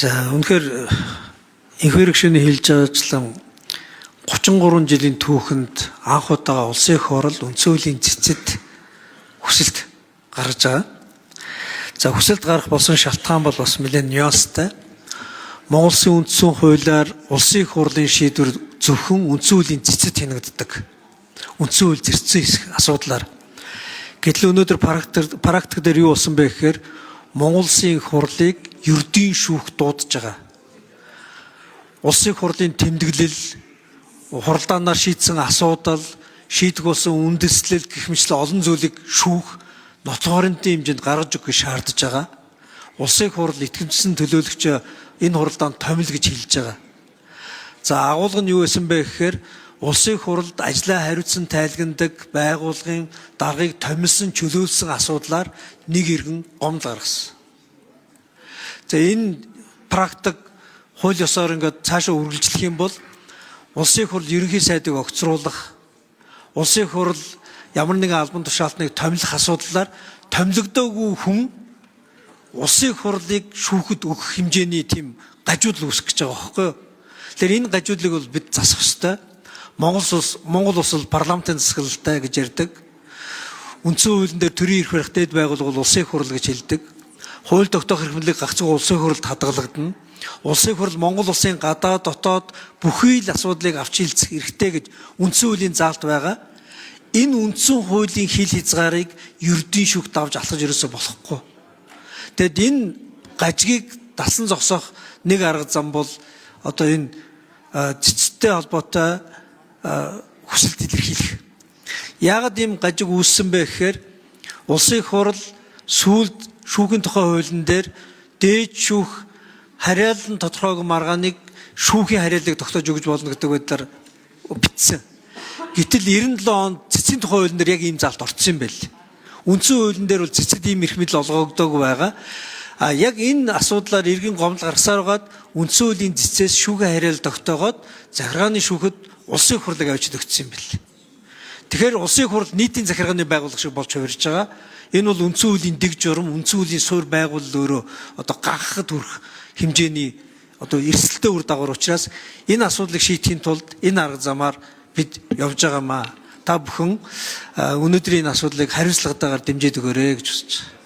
За үнэхээр энх хэрэгшний хэлж байгаачлан 33 жилийн түүхэнд анх удаага улсын их хурл үндсэн хуулийн цэцэд хүсэлт гаргаж байгаа. За хүсэлт гарах болсон шалтгаан бол бас нэлээд нюанстай. Монгол Улсын үндсэн хуулиар улсын их хурлын шийдвэр зөвхөн үндсэн хуулийн цэцэд хянагддаг. Үндсэн хууль зэрэгцсэн хэсэг асуудлаар. Гэтэл өнөөдөр практик дээр юу болсон бэ гэхээр Монгол Улсын их хурлыг ердийн шүүх дуудаж байгаа. Улсын их хурлын тэмдэглэл, хуралдаанаар шийдсэн асуудал, шийдэх болсон үндэслэл гэх мэтлэн олон зүйлийг шүүх ноцгоорынтын хэмжээнд гаргаж өгөх шаардж байгаа. Улсын их хурл итгэмжсэн төлөөлөгч энэ хуралдаанд томил гэж хэлж байгаа. За агуулга нь юу байсан бэ гэхээр улсын их хурлд ажлаа хариуцсан тайлгнадаг байгууллагын даргыг томилсон чөлөөлсөн асуудлаар нэг иргэн гомдол гаргасан. За энэ практик хууль ёсоор ингээд цаашаа үргэлжлэх юм бол улсын их хурл ерөнхий сайдыг огцруулах, улсын их хурл ямар нэгэн албан тушаалтныг томилох асуудлаар томилогдоогүй хүн улсын их хурлыг шүүхэд өгөх хэмжээний тийм гажуудал үүсгэж байгаа байхгүй юу? Тэгэхээр энэ гажуудлыг бол бид засах ёстой. Монгол улс бол парламентын засаглалтай гэж ярьдаг. Үндсэн хуулийн дээр төрийн эрх барих дэд байгууллага бол улсын их хурл гэж хэлдэг. Хууль тогтоох эрхмэлийг гагцхүү улсын их хурлд хадгалагдана. Улсын их хурл Монгол улсын гадаад дотоод бүхий л асуудлыг авч хэлцэх эрхтэй гэж үндсэн хуулийн заалт байгаа. Энэ үндсэн хуулийн хил хязгаарыг ердийн шүүхт авч алхаж ерөөсө болохгүй. Тэгэд энэ гажгийг дасан зогсоох нэг арга зам бол одоо энэ цэцтэй холбоотой хүсэлт илэрхийлэх. Яагаад ийм гажиг үүссэн бэ гэхээр улсын их хурл сүүлд шүүхийн тухай хуулийн дээр дээд шүүх хариалан тодорхойгүй маргааныг шүүхийн хариаллыг тогтоож өгж болно гэдэг байдлаар бичсэн. Гэтэл 97 онд цэцгийн тухай хуулийн дээр яг ийм заалт орцсон юм байл. Үндсэн хуулийн дээр бол цэцэд ийм эрх мэдэл олгогдоогүй байгаа. Яг энэ асуудлаар иргэн гомдол гаргасаар байгаад үндсэн хуулийн цэцээс шүүхийн хариалт тогтоогоод захиргааны шүүхэд улсын их хурлыг авчид өгсөн юм байл. Тэгэхээр улсын их хурл нийтийн захиргааны байгууллага шиг болж хувирж байгаа. Энэ бол үндсэн хуулийн дэг журам, үндсэн хуулийн суурь байгууллага өөрөө одоо гагахад хүрэх хэмжээний одоо эрсдэлтэй үр дагавар учраас энэ асуудлыг шийдэхийн тулд энэ арга замаар бид явж байгаамаа. Та бүхэн өнөөдрийн энэ асуудлыг хариуцлагатайгаар дэмжиж өгөөрэй гэж хүсэж байна.